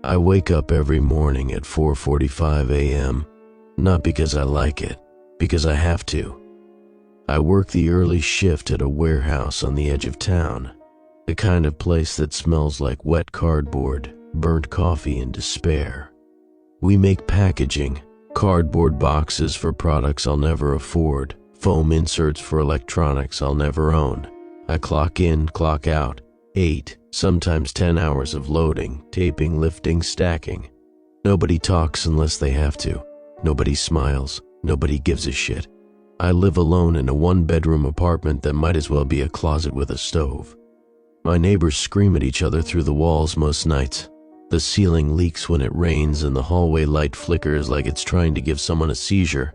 I wake up every morning at 4:45 a.m., not because I like it, because I have to. I work the early shift at a warehouse on the edge of town, the kind of place that smells like wet cardboard, burnt coffee, and despair. We make packaging, cardboard boxes for products I'll never afford, foam inserts for electronics I'll never own. I clock in, clock out, 8, sometimes 10 hours of loading, taping, lifting, stacking. Nobody talks unless they have to. Nobody smiles. Nobody gives a shit. I live alone in a one-bedroom apartment that might as well be a closet with a stove. My neighbors scream at each other through the walls most nights. The ceiling leaks when it rains and the hallway light flickers like it's trying to give someone a seizure.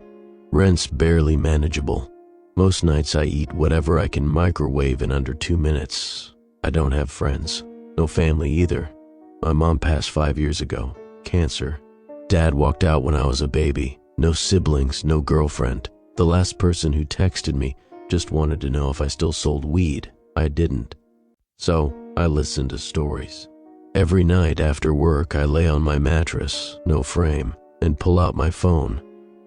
Rent's barely manageable. Most nights I eat whatever I can microwave in under 2 minutes. I don't have friends. No family either. My mom passed 5 years ago. Cancer. Dad walked out when I was a baby. No siblings, no girlfriend. The last person who texted me just wanted to know if I still sold weed. I didn't. So I listened to stories. Every night after work, I lay on my mattress, no frame, and pull out my phone.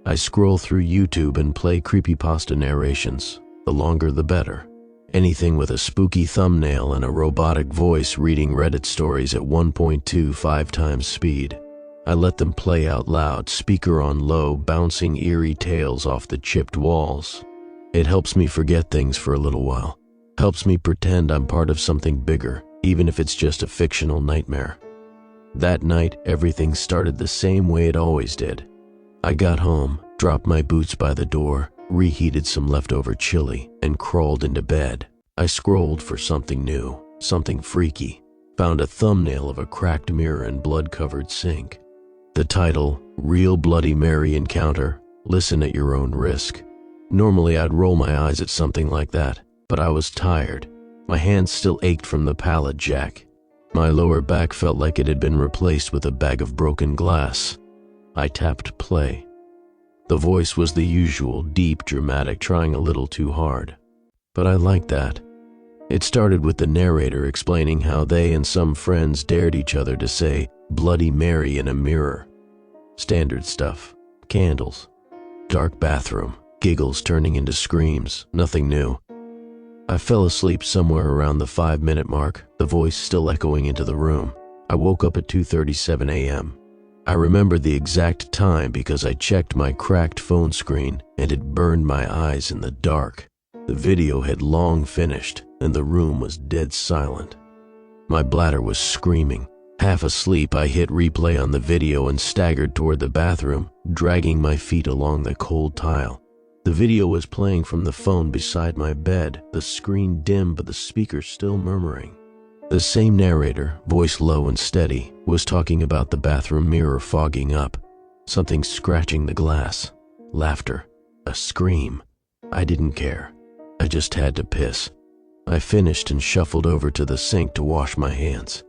I scroll through YouTube and play creepypasta narrations. The longer the better. Anything with a spooky thumbnail and a robotic voice reading Reddit stories at 1.25 times speed. I let them play out loud, speaker on low, bouncing eerie tales off the chipped walls. It helps me forget things for a little while. Helps me pretend I'm part of something bigger, even if it's just a fictional nightmare. That night, everything started the same way it always did. I got home, dropped my boots by the door, reheated some leftover chili, and crawled into bed. I scrolled for something new, something freaky. Found a thumbnail of a cracked mirror and blood-covered sink. The title, Real Bloody Mary Encounter, Listen at Your Own Risk. Normally I'd roll my eyes at something like that, but I was tired. My hands still ached from the pallet jack. My lower back felt like it had been replaced with a bag of broken glass. I tapped play. The voice was the usual, deep, dramatic, trying a little too hard. But I liked that. It started with the narrator explaining how they and some friends dared each other to say Bloody Mary in a mirror. Standard stuff. Candles. Dark bathroom. Giggles turning into screams. Nothing new. I fell asleep somewhere around the 5-minute mark, the voice still echoing into the room. I woke up at 2:37 a.m. I remember the exact time because I checked my cracked phone screen and it burned my eyes in the dark. The video had long finished and the room was dead silent. My bladder was screaming. Half asleep, I hit replay on the video and staggered toward the bathroom, dragging my feet along the cold tile. The video was playing from the phone beside my bed, the screen dim but the speaker still murmuring. The same narrator, voice low and steady, was talking about the bathroom mirror fogging up, something scratching the glass, laughter, a scream. I didn't care. I just had to piss. I finished and shuffled over to the sink to wash my hands.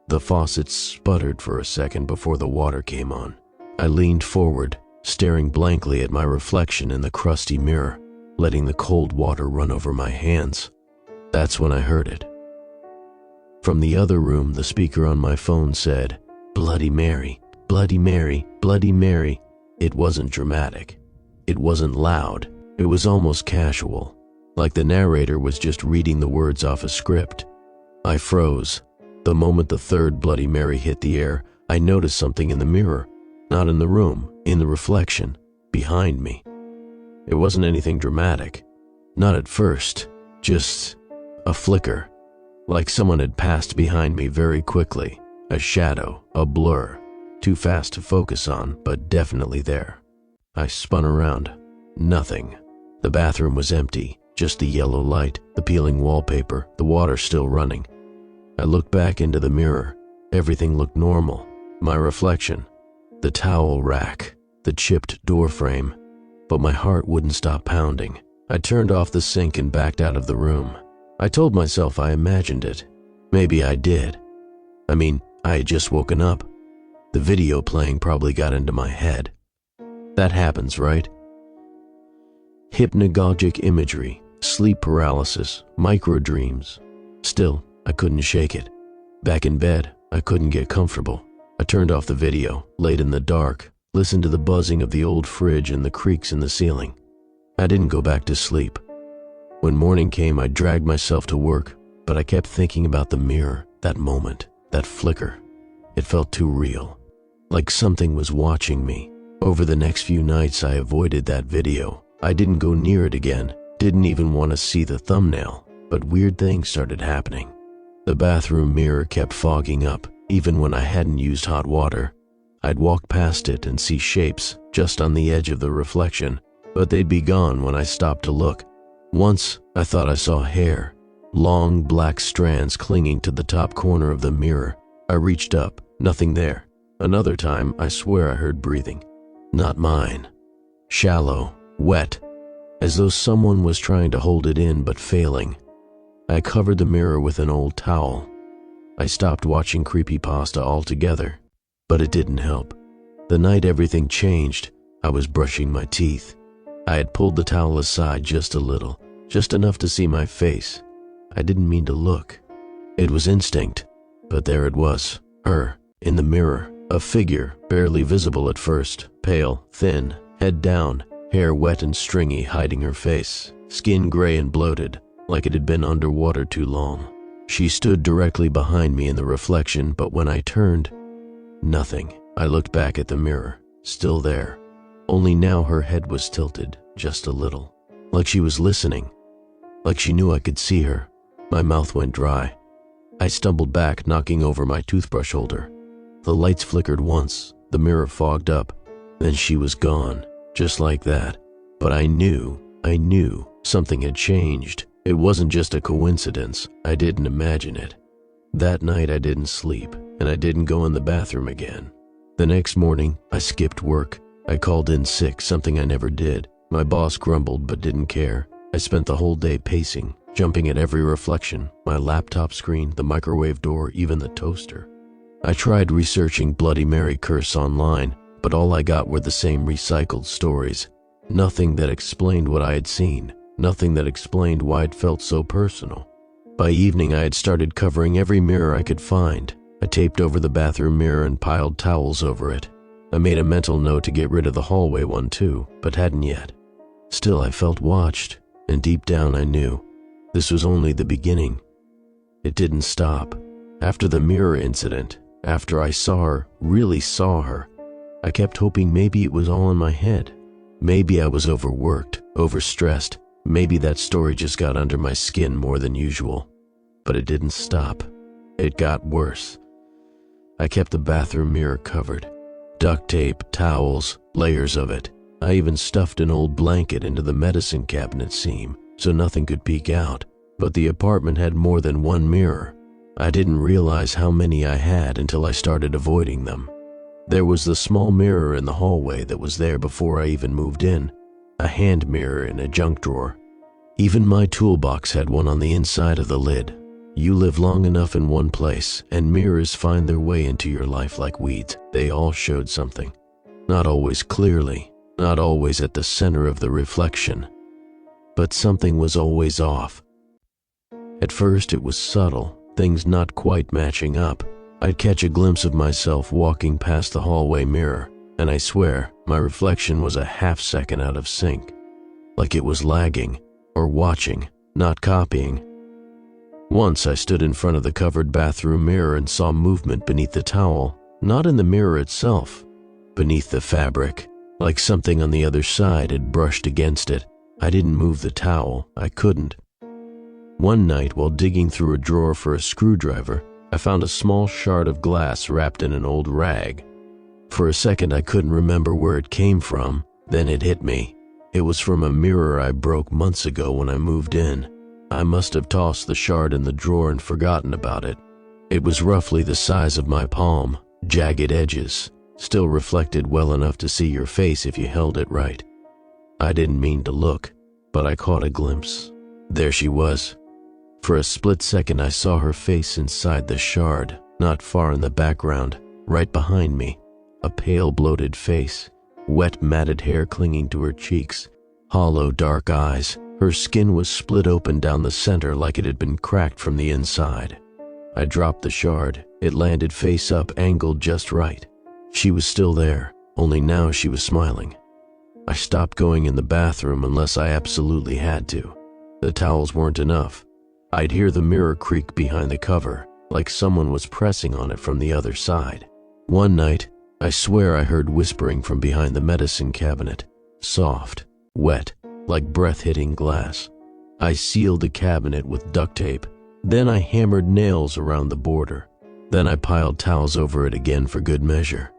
The faucet sputtered for a second before the water came on. I leaned forward, staring blankly at my reflection in the crusty mirror, letting the cold water run over my hands. That's when I heard it. From the other room, the speaker on my phone said, Bloody Mary, Bloody Mary, Bloody Mary. It wasn't dramatic. It wasn't loud. It was almost casual, like the narrator was just reading the words off a script. I froze. The moment the third Bloody Mary hit the air, I noticed something in the mirror. Not in the room, in the reflection, behind me. It wasn't anything dramatic. Not at first, just a flicker. Like someone had passed behind me very quickly. A shadow, a blur. Too fast to focus on, but definitely there. I spun around. Nothing. The bathroom was empty, just the yellow light, the peeling wallpaper, the water still running. I looked back into the mirror. Everything looked normal. My reflection, the towel rack, the chipped door frame. But my heart wouldn't stop pounding. I turned off the sink and backed out of the room. I told myself I imagined it. Maybe I did. I mean, I had just woken up. The video playing probably got into my head. That happens, right? Hypnagogic imagery, sleep paralysis, micro-dreams. Still, I couldn't shake it. Back in bed, I couldn't get comfortable. I turned off the video, laid in the dark, listened to the buzzing of the old fridge and the creaks in the ceiling. I didn't go back to sleep. When morning came, I dragged myself to work, but I kept thinking about the mirror, that moment, that flicker. It felt too real, like something was watching me. Over the next few nights, I avoided that video. I didn't go near it again, didn't even want to see the thumbnail, but weird things started happening. The bathroom mirror kept fogging up, even when I hadn't used hot water. I'd walk past it and see shapes just on the edge of the reflection, but they'd be gone when I stopped to look. Once, I thought I saw hair, long black strands clinging to the top corner of the mirror. I reached up, nothing there. Another time, I swear I heard breathing. Not mine. Shallow, wet, as though someone was trying to hold it in but failing. I covered the mirror with an old towel. I stopped watching Creepypasta altogether, but it didn't help. The night everything changed, I was brushing my teeth. I had pulled the towel aside just a little, just enough to see my face. I didn't mean to look. It was instinct, but there it was, her, in the mirror, a figure, barely visible at first, pale, thin, head down, hair wet and stringy hiding her face, skin gray and bloated, like it had been underwater too long. She stood directly behind me in the reflection, but when I turned, nothing. I looked back at the mirror, still there. Only now her head was tilted, just a little, like she was listening, like she knew I could see her. My mouth went dry. I stumbled back, knocking over my toothbrush holder. The lights flickered once, the mirror fogged up, then she was gone, just like that. But I knew something had changed. It wasn't just a coincidence. I didn't imagine it. That night I didn't sleep, and I didn't go in the bathroom again. The next morning, I skipped work. I called in sick, something I never did. My boss grumbled but didn't care. I spent the whole day pacing, jumping at every reflection, my laptop screen, the microwave door, even the toaster. I tried researching Bloody Mary curse online, but all I got were the same recycled stories. Nothing that explained what I had seen, nothing that explained why it felt so personal. By evening, I had started covering every mirror I could find. I taped over the bathroom mirror and piled towels over it. I made a mental note to get rid of the hallway one too, but hadn't yet. Still, I felt watched, and deep down I knew this was only the beginning. It didn't stop. After the mirror incident, after I saw her, really saw her, I kept hoping maybe it was all in my head. Maybe I was overworked, overstressed. Maybe that story just got under my skin more than usual. But it didn't stop. It got worse. I kept the bathroom mirror covered. Duct tape, towels, layers of it. I even stuffed an old blanket into the medicine cabinet seam so nothing could peek out. But the apartment had more than one mirror. I didn't realize how many I had until I started avoiding them. There was the small mirror in the hallway that was there before I even moved in, a hand mirror in a junk drawer. Even my toolbox had one on the inside of the lid. You live long enough in one place, and mirrors find their way into your life like weeds. They all showed something. Not always clearly, not always at the center of the reflection. But something was always off. At first it was subtle, things not quite matching up. I'd catch a glimpse of myself walking past the hallway mirror, and I swear my reflection was a half second out of sync, like it was lagging, or watching, not copying. Once I stood in front of the covered bathroom mirror and saw movement beneath the towel, not in the mirror itself, beneath the fabric, like something on the other side had brushed against it. I didn't move the towel, I couldn't. One night, while digging through a drawer for a screwdriver, I found a small shard of glass wrapped in an old rag. For a second, I couldn't remember where it came from. Then it hit me. It was from a mirror I broke months ago when I moved in. I must have tossed the shard in the drawer and forgotten about it. It was roughly the size of my palm, jagged edges, still reflected well enough to see your face if you held it right. I didn't mean to look, but I caught a glimpse. There she was. For a split second, I saw her face inside the shard, not far in the background, right behind me. A pale, bloated face, wet, matted hair clinging to her cheeks, hollow, dark eyes. Her skin was split open down the center like it had been cracked from the inside. I dropped the shard. It landed face up, angled just right. She was still there, only now she was smiling. I stopped going in the bathroom unless I absolutely had to. The towels weren't enough. I'd hear the mirror creak behind the cover, like someone was pressing on it from the other side. One night, I swear I heard whispering from behind the medicine cabinet, soft, wet, like breath hitting glass. I sealed the cabinet with duct tape. Then I hammered nails around the border. Then I piled towels over it again for good measure.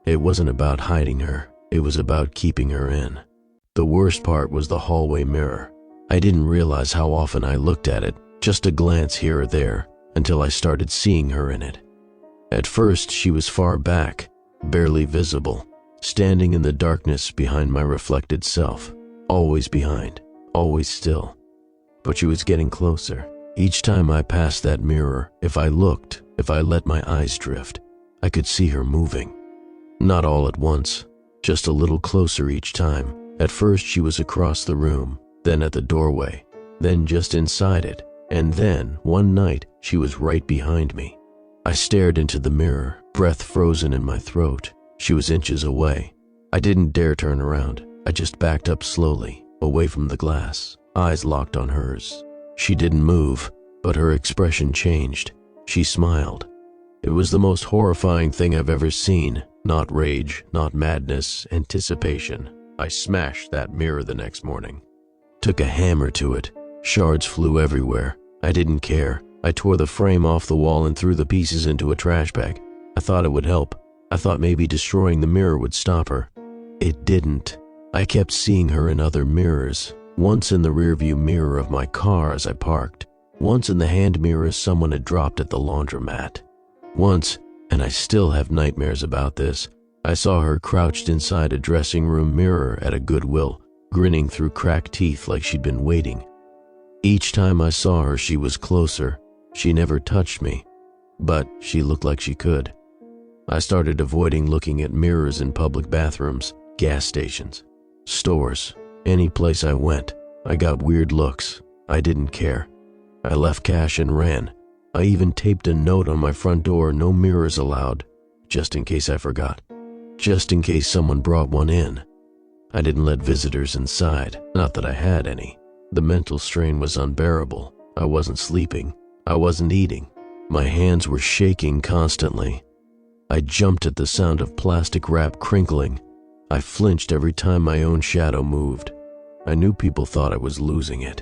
It wasn't about hiding her. It was about keeping her in. The worst part was the hallway mirror. I didn't realize how often I looked at it, just a glance here or there, until I started seeing her in it. At first, she was far back, barely visible, standing in the darkness behind my reflected self, always behind, always still. But she was getting closer. Each time I passed that mirror, if I looked, if I let my eyes drift, I could see her moving. Not all at once, just a little closer each time. At first she was across the room, then at the doorway, then just inside it, and then, one night, she was right behind me. I stared into the mirror, breath frozen in my throat. She was inches away. I didn't dare turn around. I just backed up slowly, away from the glass, eyes locked on hers. She didn't move, but her expression changed. She smiled. It was the most horrifying thing I've ever seen. Not rage, not madness, anticipation. I smashed that mirror the next morning. Took a hammer to it. Shards flew everywhere. I didn't care. I tore the frame off the wall and threw the pieces into a trash bag. I thought it would help. I thought maybe destroying the mirror would stop her. It didn't. I kept seeing her in other mirrors. Once in the rearview mirror of my car as I parked. Once in the hand mirror someone had dropped at the laundromat. Once, and I still have nightmares about this, I saw her crouched inside a dressing room mirror at a Goodwill, grinning through cracked teeth like she'd been waiting. Each time I saw her, she was closer. She never touched me, but she looked like she could. I started avoiding looking at mirrors in public bathrooms, gas stations, stores, any place I went. I got weird looks. I didn't care. I left cash and ran. I even taped a note on my front door, no mirrors allowed, just in case I forgot. Just in case someone brought one in. I didn't let visitors inside, not that I had any. The mental strain was unbearable. I wasn't sleeping. I wasn't eating. My hands were shaking constantly. I jumped at the sound of plastic wrap crinkling. I flinched every time my own shadow moved. I knew people thought I was losing it.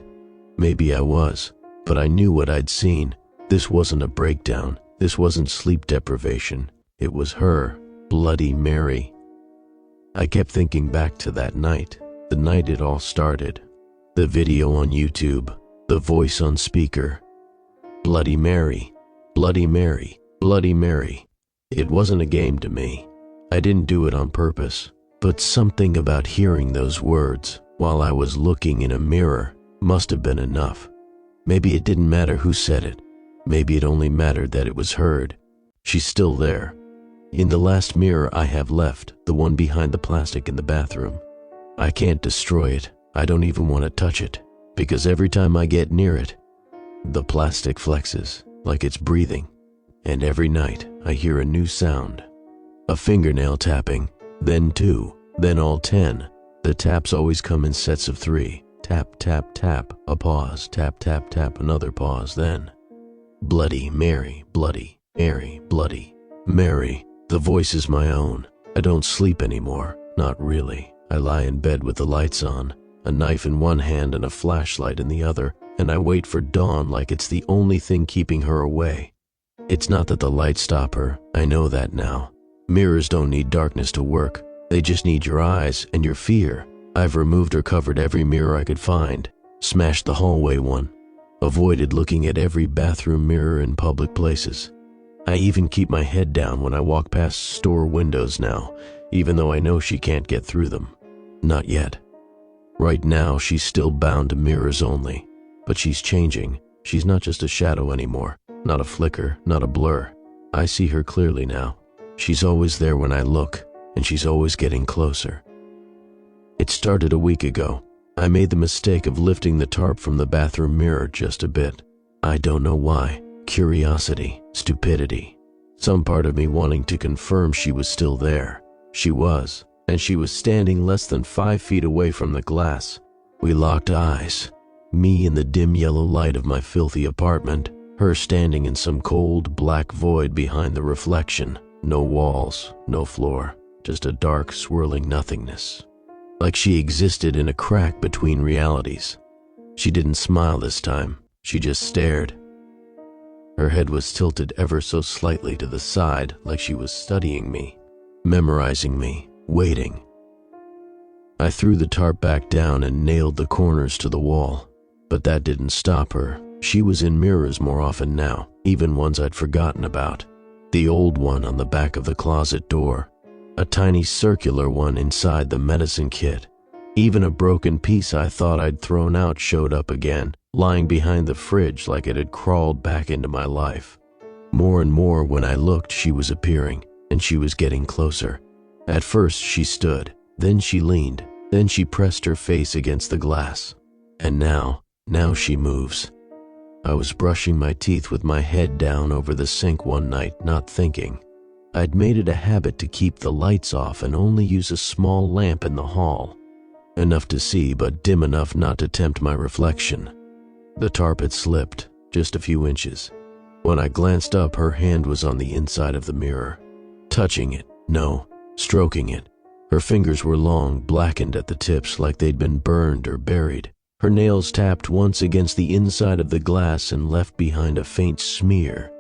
Maybe I was, but I knew what I'd seen. This wasn't a breakdown. This wasn't sleep deprivation. It was her, Bloody Mary. I kept thinking back to that night, the night it all started. The video on YouTube, the voice on speaker. Bloody Mary, Bloody Mary, Bloody Mary. It wasn't a game to me. I didn't do it on purpose, but something about hearing those words while I was looking in a mirror must have been enough. Maybe it didn't matter who said it. Maybe it only mattered that it was heard. She's still there. In the last mirror I have left, the one behind the plastic in the bathroom. I can't destroy it. I don't even want to touch it, because every time I get near it, the plastic flexes like it's breathing. And every night I hear a new sound. A fingernail tapping, then 2, then all 10. The taps always come in sets of 3. Tap, tap, tap, a pause, tap, tap, tap, another pause, then. Bloody Mary, Bloody Mary, Bloody Mary. The voice is my own. I don't sleep anymore, not really. I lie in bed with the lights on, a knife in one hand and a flashlight in the other, and I wait for dawn like it's the only thing keeping her away. It's not that the lights stop her, I know that now. Mirrors don't need darkness to work. They just need your eyes and your fear. I've removed or covered every mirror I could find, smashed the hallway one, avoided looking at every bathroom mirror in public places. I even keep my head down when I walk past store windows now, even though I know she can't get through them. Not yet. Right now, she's still bound to mirrors only, but she's changing. She's not just a shadow anymore, not a flicker, not a blur. I see her clearly now. She's always there when I look, and she's always getting closer. It started a week ago. I made the mistake of lifting the tarp from the bathroom mirror just a bit. I don't know why. Curiosity, stupidity. some part of me wanting to confirm she was still there. She was, and she was standing less than 5 feet away from the glass. We locked eyes, me in the dim yellow light of my filthy apartment, her standing in some cold, black void behind the reflection. No walls, no floor, just a dark, swirling nothingness. Like she existed in a crack between realities. She didn't smile this time, she just stared. Her head was tilted ever so slightly to the side, like she was studying me, memorizing me, waiting. I threw the tarp back down and nailed the corners to the wall, but that didn't stop her. She was in mirrors more often now, even ones I'd forgotten about. The old one on the back of the closet door, a tiny circular one inside the medicine kit. Even a broken piece I thought I'd thrown out showed up again, lying behind the fridge like it had crawled back into my life. More and more when I looked, she was appearing, and she was getting closer. At first she stood, then she leaned, then she pressed her face against the glass. And now she moves. I was brushing my teeth with my head down over the sink one night, not thinking. I'd made it a habit to keep the lights off and only use a small lamp in the hall. Enough to see, but dim enough not to tempt my reflection. The tarp had slipped, just a few inches. When I glanced up, her hand was on the inside of the mirror. Touching it, no, stroking it. Her fingers were long, blackened at the tips like they'd been burned or buried. Her nails tapped once against the inside of the glass and left behind a faint smear.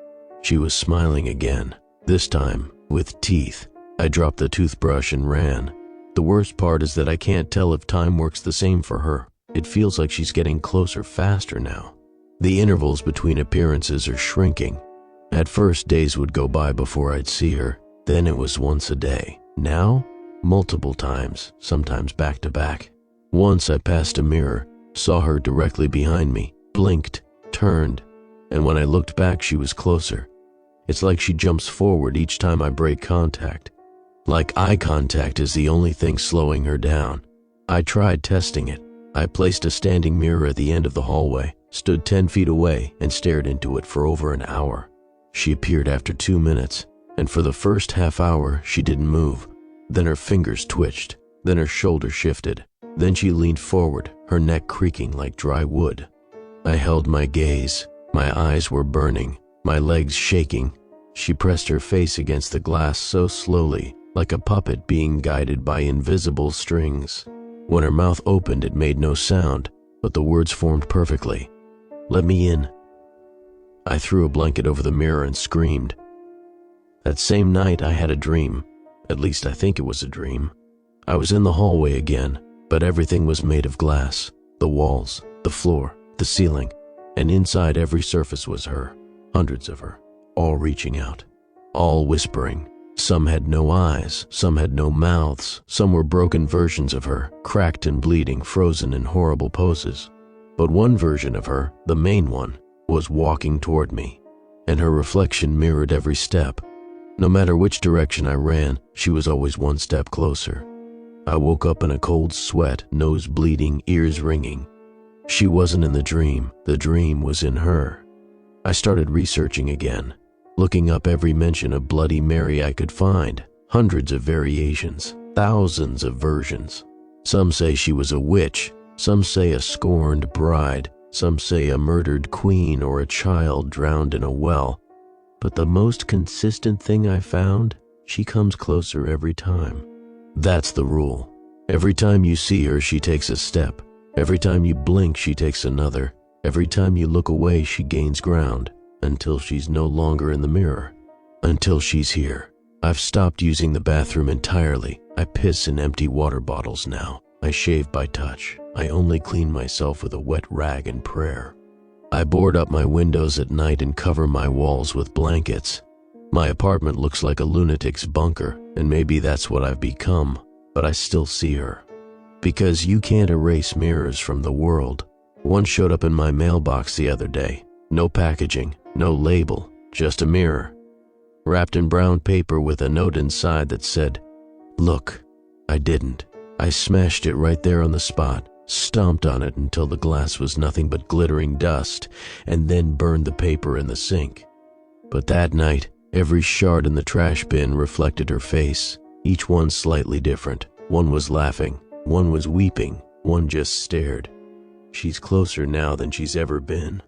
She was smiling again, this time with teeth. I dropped the toothbrush and ran. The worst part is that I can't tell if time works the same for her. It feels like she's getting closer faster now. The intervals between appearances are shrinking. At first, days would go by before I'd see her. Then it was once a day. Now, multiple times, sometimes back to back. Once I passed a mirror, saw her directly behind me, blinked, turned, and when I looked back, she was closer. It's like she jumps forward each time I break contact. Like eye contact is the only thing slowing her down. I tried testing it. I placed a standing mirror at the end of the hallway, stood 10 feet away, and stared into it for over an hour. She appeared after 2 minutes, and for the first half hour, she didn't move. Then her fingers twitched, then her shoulder shifted. Then she leaned forward, her neck creaking like dry wood. I held my gaze. My eyes were burning, my legs shaking. She pressed her face against the glass so slowly, like a puppet being guided by invisible strings. When her mouth opened, it made no sound, but the words formed perfectly. "Let me in." I threw a blanket over the mirror and screamed. That same night, I had a dream. At least I think it was a dream. I was in the hallway again, but everything was made of glass. The walls, the floor, the ceiling, and inside every surface was her. Hundreds of her, all reaching out, all whispering. Some had no eyes, some had no mouths, some were broken versions of her, cracked and bleeding, frozen in horrible poses. But one version of her, the main one, was walking toward me, and her reflection mirrored every step. No matter which direction I ran, she was always one step closer. I woke up in a cold sweat, nose bleeding, ears ringing. She wasn't in the dream was in her. I started researching again, looking up every mention of Bloody Mary I could find. Hundreds of variations, thousands of versions. Some say she was a witch, some say a scorned bride, some say a murdered queen or a child drowned in a well. But the most consistent thing I found, she comes closer every time. That's the rule. Every time you see her, she takes a step. Every time you blink, she takes another. Every time you look away, she gains ground, until she's no longer in the mirror. Until she's here. I've stopped using the bathroom entirely. I piss in empty water bottles now. I shave by touch. I only clean myself with a wet rag and prayer. I board up my windows at night and cover my walls with blankets. My apartment looks like a lunatic's bunker, and maybe that's what I've become, but I still see her. Because you can't erase mirrors from the world. One showed up in my mailbox the other day. No packaging, no label, just a mirror, wrapped in brown paper with a note inside that said, "Look." I didn't. I smashed it right there on the spot, stomped on it until the glass was nothing but glittering dust, and then burned the paper in the sink. But that night, Every shard in the trash bin reflected her face, each one slightly different. One was laughing, one was weeping, one just stared. She's closer now than she's ever been.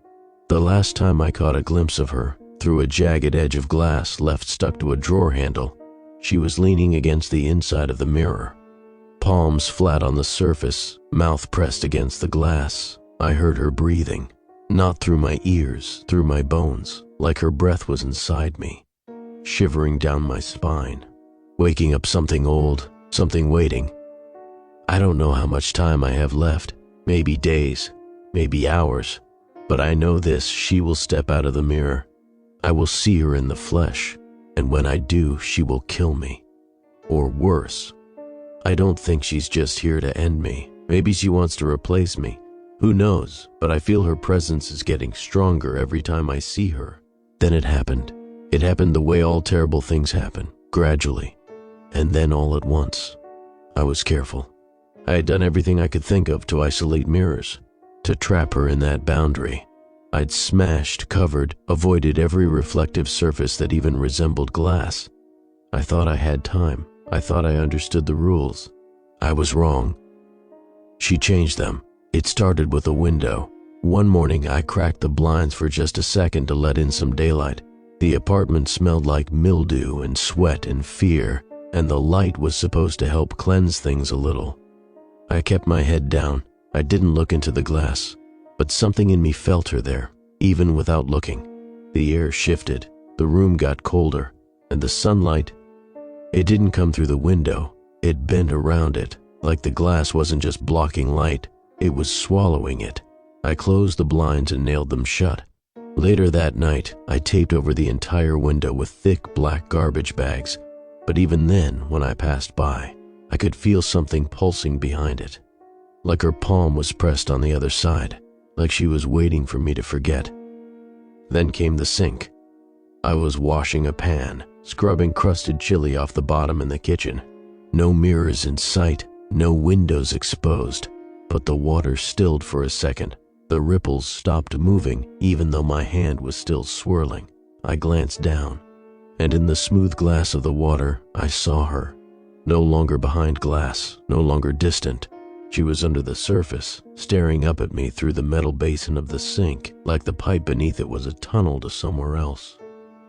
The last time I caught a glimpse of her, through a jagged edge of glass left stuck to a drawer handle, she was leaning against the inside of the mirror. Palms flat on the surface, mouth pressed against the glass. I heard her breathing, not through my ears, through my bones, like her breath was inside me, shivering down my spine, waking up something old, something waiting. I don't know how much time I have left, maybe days, maybe hours, but I know this: she will step out of the mirror. I will see her in the flesh, and when I do, she will kill me. Or worse. I don't think she's just here to end me. Maybe she wants to replace me. Who knows? But I feel her presence is getting stronger every time I see her. Then it happened. It happened the way all terrible things happen, gradually. And then all at once. I was careful. I had done everything I could think of to isolate mirrors, to trap her in that boundary. I'd smashed, covered, avoided every reflective surface that even resembled glass. I thought I had time. I thought I understood the rules. I was wrong. She changed them. It started with a window. One morning, I cracked the blinds for just a second to let in some daylight. The apartment smelled like mildew and sweat and fear, and the light was supposed to help cleanse things a little. I kept my head down. I didn't look into the glass, but something in me felt her there, even without looking. The air shifted, the room got colder, and the sunlight, it didn't come through the window. It bent around it, like the glass wasn't just blocking light, it was swallowing it. I closed the blinds and nailed them shut. Later that night, I taped over the entire window with thick black garbage bags, but even then, when I passed by, I could feel something pulsing behind it, like her palm was pressed on the other side, like she was waiting for me to forget. Then came the sink. I was washing a pan, scrubbing crusted chili off the bottom in the kitchen. No mirrors in sight, no windows exposed, but the water stilled for a second. The ripples stopped moving, even though my hand was still swirling. I glanced down, and in the smooth glass of the water, I saw her. No longer behind glass, no longer distant. She was under the surface, staring up at me through the metal basin of the sink, like the pipe beneath it was a tunnel to somewhere else.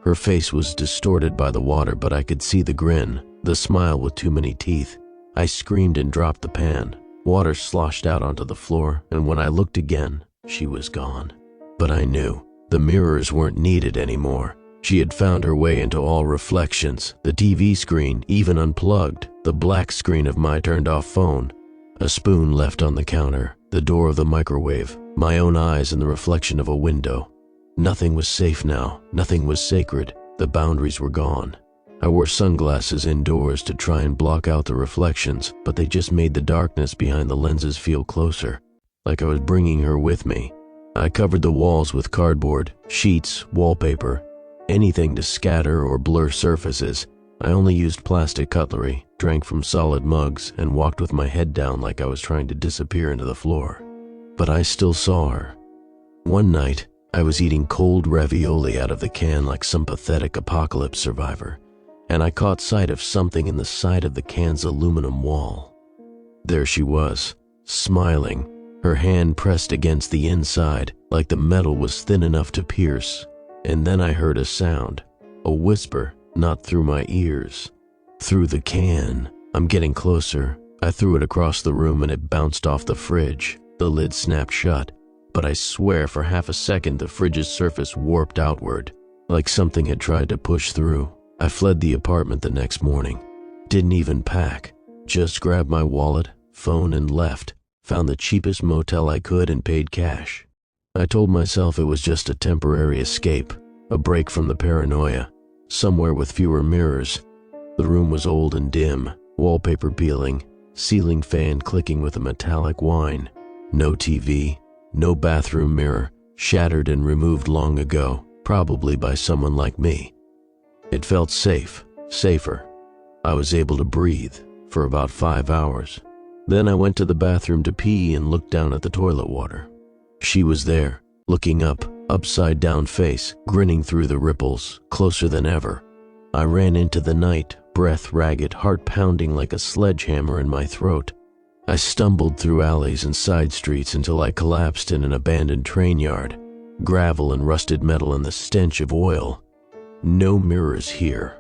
Her face was distorted by the water, but I could see the grin, the smile with too many teeth. I screamed and dropped the pan. Water sloshed out onto the floor, and when I looked again, she was gone. But I knew the mirrors weren't needed anymore. She had found her way into all reflections, the TV screen even unplugged, the black screen of my turned-off phone, a spoon left on the counter, the door of the microwave, my own eyes in the reflection of a window. Nothing was safe now, nothing was sacred, the boundaries were gone. I wore sunglasses indoors to try and block out the reflections, but they just made the darkness behind the lenses feel closer, like I was bringing her with me. I covered the walls with cardboard, sheets, wallpaper, anything to scatter or blur surfaces. I only used plastic cutlery, drank from solid mugs, and walked with my head down like I was trying to disappear into the floor. But I still saw her. One night, I was eating cold ravioli out of the can like some pathetic apocalypse survivor, and I caught sight of something in the side of the can's aluminum wall. There she was, smiling, her hand pressed against the inside, like the metal was thin enough to pierce. And then I heard a sound, a whisper, not through my ears, through the can. I'm getting closer. I threw it across the room and it bounced off the fridge. The lid snapped shut, but I swear for half a second the fridge's surface warped outward, like something had tried to push through. I fled the apartment the next morning. Didn't even pack. Just grabbed my wallet, phone, and left. Found the cheapest motel I could and paid cash. I told myself it was just a temporary escape, a break from the paranoia, somewhere with fewer mirrors. The room was old and dim, wallpaper peeling, ceiling fan clicking with a metallic whine. No TV, no bathroom mirror, shattered and removed long ago, probably by someone like me. It felt safe, safer. I was able to breathe for about 5 hours. Then I went to the bathroom to pee and looked down at the toilet water. She was there, looking up, upside-down face, grinning through the ripples, closer than ever. I ran into the night, breath ragged, heart pounding like a sledgehammer in my throat. I stumbled through alleys and side streets until I collapsed in an abandoned train yard. Gravel and rusted metal and the stench of oil. No mirrors here.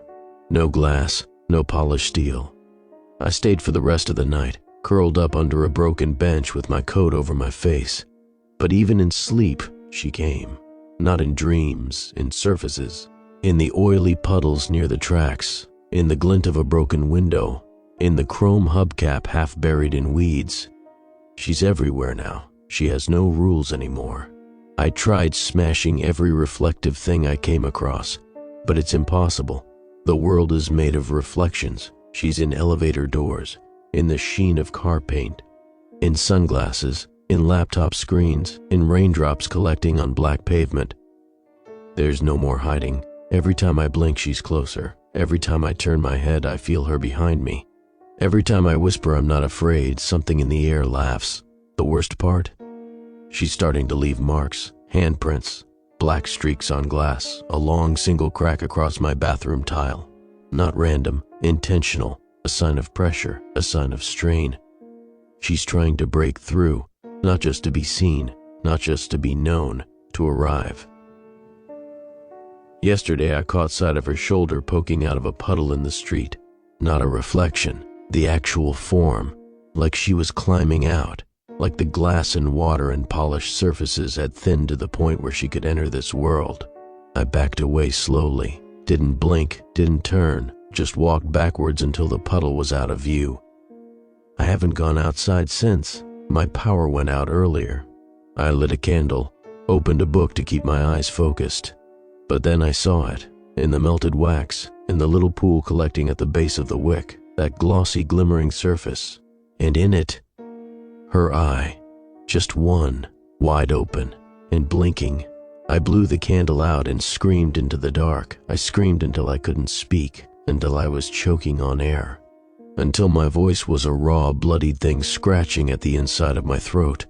No glass, no polished steel. I stayed for the rest of the night, curled up under a broken bench with my coat over my face. But even in sleep, she came. Not in dreams, in surfaces. In the oily puddles near the tracks, in the glint of a broken window, in the chrome hubcap half buried in weeds. She's everywhere now. She has no rules anymore. I tried smashing every reflective thing I came across, but it's impossible. The world is made of reflections. She's in elevator doors, in the sheen of car paint, in sunglasses, in laptop screens, in raindrops collecting on black pavement. There's no more hiding. Every time I blink, she's closer. Every time I turn my head, I feel her behind me. Every time I whisper I'm not afraid, something in the air laughs. The worst part? She's starting to leave marks, handprints, black streaks on glass, a long single crack across my bathroom tile. Not random, intentional, a sign of pressure, a sign of strain. She's trying to break through, not just to be seen, not just to be known, to arrive. Yesterday I caught sight of her shoulder poking out of a puddle in the street. Not a reflection, the actual form, like she was climbing out. Like the glass and water and polished surfaces had thinned to the point where she could enter this world. I backed away slowly, didn't blink, didn't turn, just walked backwards until the puddle was out of view. I haven't gone outside since. My power went out earlier. I lit a candle, opened a book to keep my eyes focused. But then I saw it, in the melted wax, in the little pool collecting at the base of the wick, that glossy glimmering surface, and in it, her eye, just one, wide open, and blinking. I blew the candle out and screamed into the dark. I screamed until I couldn't speak, until I was choking on air, until my voice was a raw, bloodied thing scratching at the inside of my throat.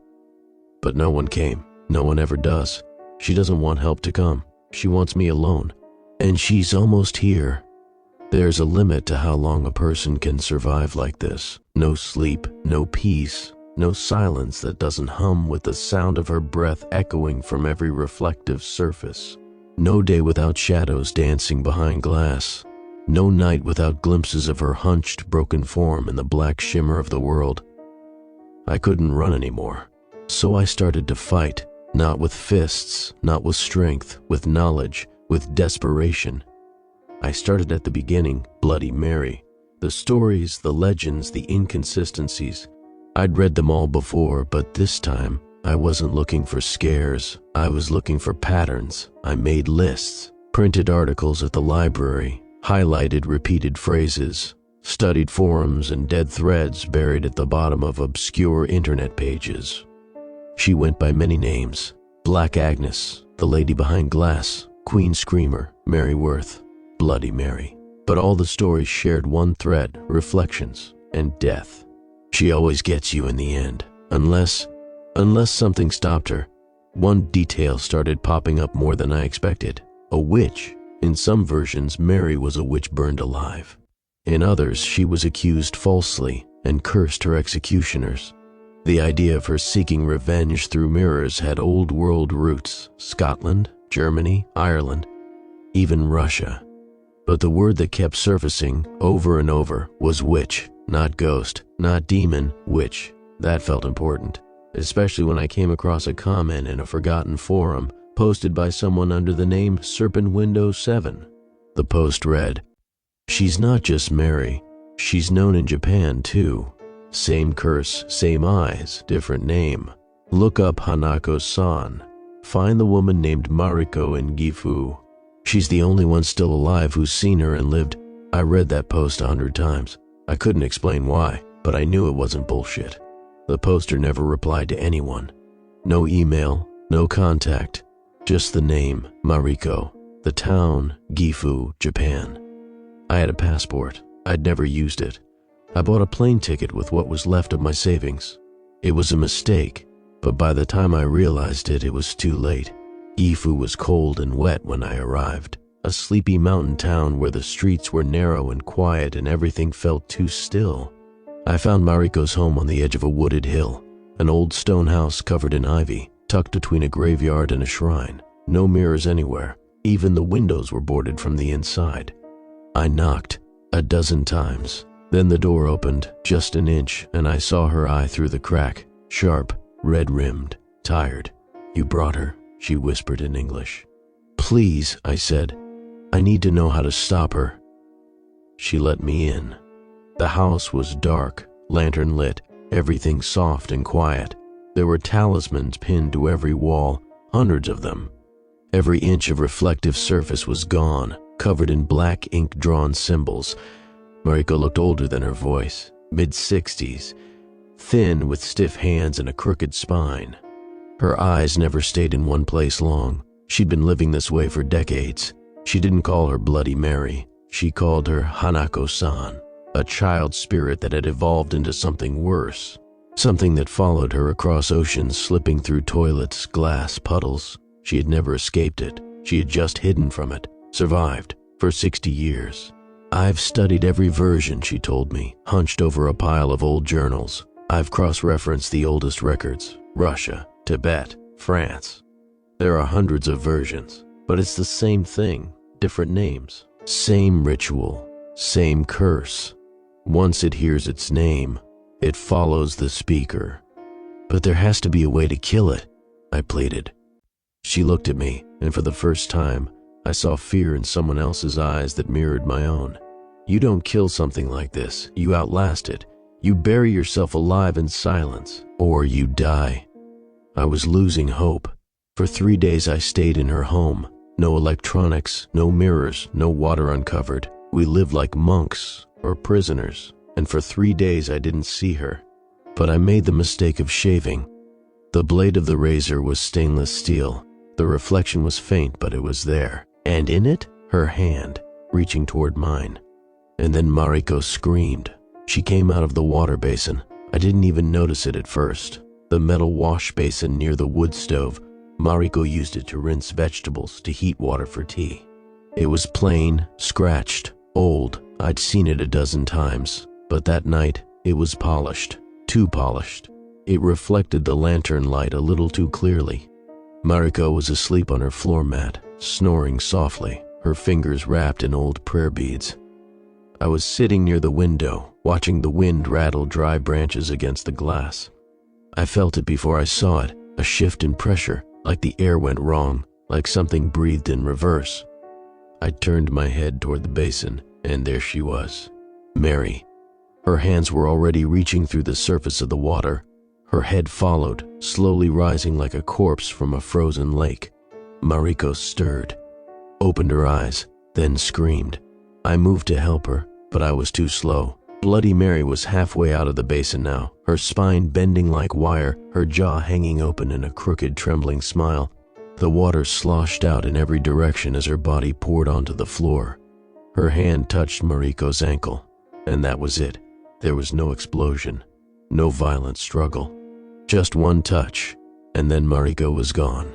But no one came. No one ever does. She doesn't want help to come. She wants me alone. And she's almost here. There's a limit to how long a person can survive like this. No sleep, no peace. No silence that doesn't hum with the sound of her breath echoing from every reflective surface. No day without shadows dancing behind glass. No night without glimpses of her hunched, broken form in the black shimmer of the world. I couldn't run anymore, so I started to fight, not with fists, not with strength, with knowledge, with desperation. I started at the beginning, Bloody Mary. The stories, the legends, the inconsistencies. I'd read them all before, but this time, I wasn't looking for scares. I was looking for patterns. I made lists, printed articles at the library, highlighted repeated phrases, studied forums and dead threads buried at the bottom of obscure internet pages. She went by many names: Black Agnes, the lady behind glass, Queen Screamer, Mary Worth, Bloody Mary. But all the stories shared one thread: reflections and death. She always gets you in the end, unless something stopped her. One detail started popping up more than I expected. A witch. In some versions, Mary was a witch burned alive. In others, she was accused falsely and cursed her executioners. The idea of her seeking revenge through mirrors had old world roots: Scotland, Germany, Ireland, even Russia. But the word that kept surfacing over and over was witch. Not ghost, not demon, witch. That felt important, especially when I came across a comment in a forgotten forum posted by someone under the name SerpentWindow7. The post read, "She's not just Mary, she's known in Japan too. Same curse, same eyes, different name. Look up Hanako-san. Find the woman named Mariko in Gifu. She's the only one still alive who's seen her and lived." I read that post 100 times. I couldn't explain why, but I knew it wasn't bullshit. The poster never replied to anyone. No email, no contact, just the name, Mariko, the town, Gifu, Japan. I had a passport. I'd never used it. I bought a plane ticket with what was left of my savings. It was a mistake, but by the time I realized it, it was too late. Gifu was cold and wet when I arrived, a sleepy mountain town where the streets were narrow and quiet and everything felt too still. I found Mariko's home on the edge of a wooded hill, an old stone house covered in ivy, tucked between a graveyard and a shrine. No mirrors anywhere. Even the windows were boarded from the inside. I knocked a dozen times. Then the door opened just an inch and I saw her eye through the crack, sharp, red-rimmed, tired. "You brought her," she whispered in English. "Please," I said. "I need to know how to stop her." She let me in. The house was dark, lantern lit, everything soft and quiet. There were talismans pinned to every wall, hundreds of them. Every inch of reflective surface was gone, covered in black ink-drawn symbols. Mariko looked older than her voice, mid-60s, thin with stiff hands and a crooked spine. Her eyes never stayed in one place long. She'd been living this way for decades. She didn't call her Bloody Mary. She called her Hanako-san, a child spirit that had evolved into something worse. Something that followed her across oceans, slipping through toilets, glass, puddles. She had never escaped it. She had just hidden from it, survived, for 60 years. "I've studied every version," she told me, hunched over a pile of old journals. "I've cross-referenced the oldest records, Russia, Tibet, France. There are hundreds of versions, but it's the same thing, different names. Same ritual, same curse. Once it hears its name, it follows the speaker. But there has to be a way to kill it," I pleaded. She looked at me, and for the first time, I saw fear in someone else's eyes that mirrored my own. "You don't kill something like this. You outlast it. You bury yourself alive in silence, or you die." I was losing hope. For 3 days I stayed in her home. No electronics, no mirrors, no water uncovered. We lived like monks or prisoners, and for 3 days I didn't see her. But I made the mistake of shaving. The blade of the razor was stainless steel. The reflection was faint, but it was there. And in it, her hand, reaching toward mine. And then Mariko screamed. She came out of the water basin. I didn't even notice it at first. The metal wash basin near the wood stove. Mariko used it to rinse vegetables, to heat water for tea. It was plain, scratched, old. I'd seen it a dozen times. But that night, it was polished. Too polished. It reflected the lantern light a little too clearly. Mariko was asleep on her floor mat, snoring softly, her fingers wrapped in old prayer beads. I was sitting near the window, watching the wind rattle dry branches against the glass. I felt it before I saw it, a shift in pressure, like the air went wrong, like something breathed in reverse. I turned my head toward the basin, and there she was, Mary. Her hands were already reaching through the surface of the water. Her head followed, slowly rising like a corpse from a frozen lake. Mariko stirred, opened her eyes, then screamed. I moved to help her, but I was too slow. Bloody Mary was halfway out of the basin now, her spine bending like wire, her jaw hanging open in a crooked, trembling smile. The water sloshed out in every direction as her body poured onto the floor. Her hand touched Mariko's ankle, and that was it. There was no explosion, no violent struggle. Just one touch, and then Mariko was gone.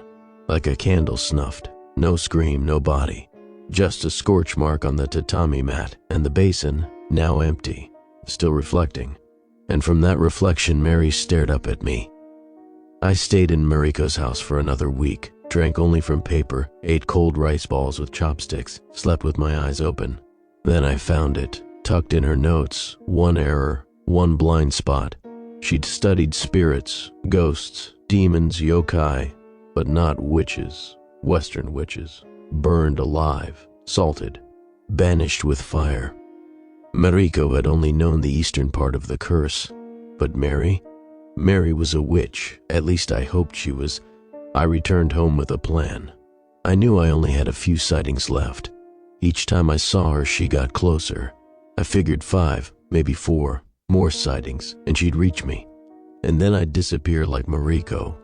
Like a candle snuffed. No scream, no body. Just a scorch mark on the tatami mat, and the basin, now empty, still reflecting. And from that reflection, Mary stared up at me. I stayed in Mariko's house for another week, drank only from paper, ate cold rice balls with chopsticks, slept with my eyes open. Then I found it, tucked in her notes, one error, one blind spot. She'd studied spirits, ghosts, demons, yokai, but not witches, Western witches, burned alive, salted, banished with fire. Mariko had only known the eastern part of the curse, but Mary was a witch, at least I hoped she was. I returned home with a plan. I knew I only had a few sightings left. Each time I saw her, she got closer. I figured 5, maybe 4, more sightings, and she'd reach me. And then I'd disappear like Mariko.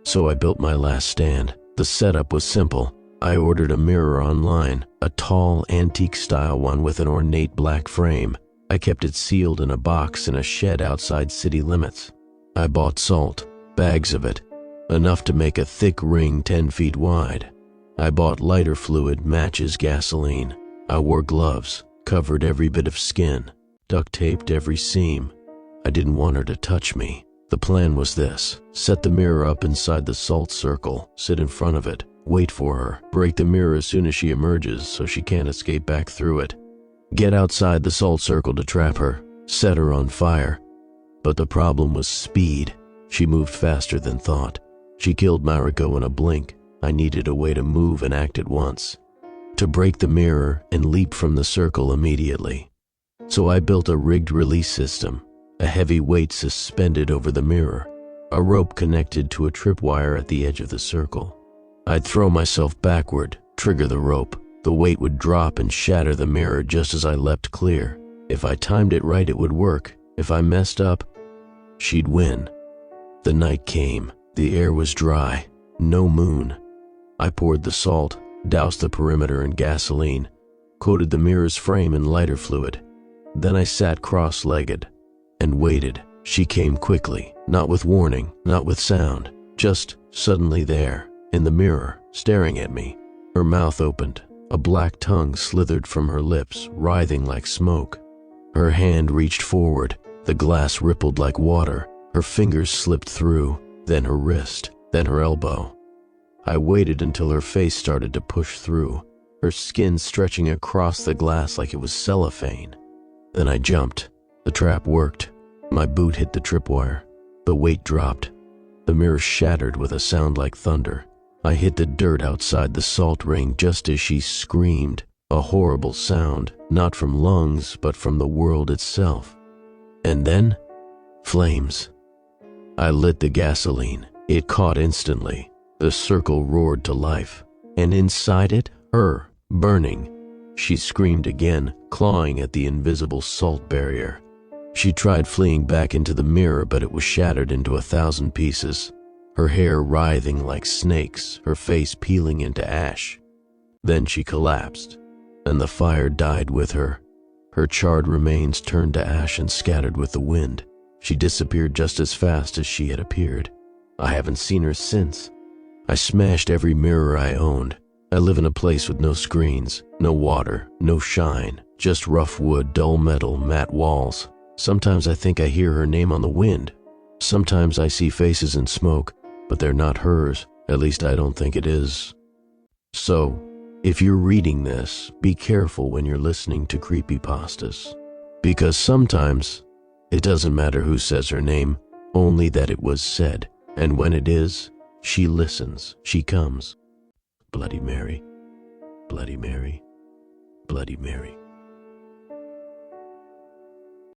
So I built my last stand. The setup was simple. I ordered a mirror online, a tall, antique-style one with an ornate black frame. I kept it sealed in a box in a shed outside city limits. I bought salt, bags of it, enough to make a thick ring 10 feet wide. I bought lighter fluid, matches, gasoline. I wore gloves, covered every bit of skin, duct taped every seam. I didn't want her to touch me. The plan was this: set the mirror up inside the salt circle, sit in front of it, wait for her, break the mirror as soon as she emerges so she can't escape back through it. Get outside the salt circle to trap her, set her on fire. But the problem was speed. She moved faster than thought. She killed Mariko in a blink. I needed a way to move and act at once, to break the mirror and leap from the circle immediately. So I built a rigged release system, a heavy weight suspended over the mirror, a rope connected to a tripwire at the edge of the circle. I'd throw myself backward, trigger the rope. The weight would drop and shatter the mirror just as I leapt clear. If I timed it right, it would work. If I messed up, she'd win. The night came. The air was dry. No moon. I poured the salt, doused the perimeter in gasoline, coated the mirror's frame in lighter fluid. Then I sat cross-legged and waited. She came quickly, not with warning, not with sound, just suddenly there, in the mirror, staring at me. Her mouth opened. A black tongue slithered from her lips, writhing like smoke. Her hand reached forward. The glass rippled like water. Her fingers slipped through, then her wrist, then her elbow. I waited until her face started to push through, her skin stretching across the glass like it was cellophane. Then I jumped. The trap worked. My boot hit the tripwire. The weight dropped. The mirror shattered with a sound like thunder. I hit the dirt outside the salt ring just as she screamed, a horrible sound, not from lungs, but from the world itself. And then, flames. I lit the gasoline. It caught instantly. The circle roared to life, and inside it, her, burning. She screamed again, clawing at the invisible salt barrier. She tried fleeing back into the mirror, but it was shattered into 1,000 pieces, her hair writhing like snakes, her face peeling into ash. Then she collapsed, and the fire died with her. Her charred remains turned to ash and scattered with the wind. She disappeared just as fast as she had appeared. I haven't seen her since. I smashed every mirror I owned. I live in a place with no screens, no water, no shine, just rough wood, dull metal, matte walls. Sometimes I think I hear her name on the wind. Sometimes I see faces in smoke, but they're not hers. At least I don't think it is. So, if you're reading this, be careful when you're listening to Creepypastas. Because sometimes, it doesn't matter who says her name, only that it was said. And when it is, she listens, she comes. Bloody Mary, Bloody Mary, Bloody Mary.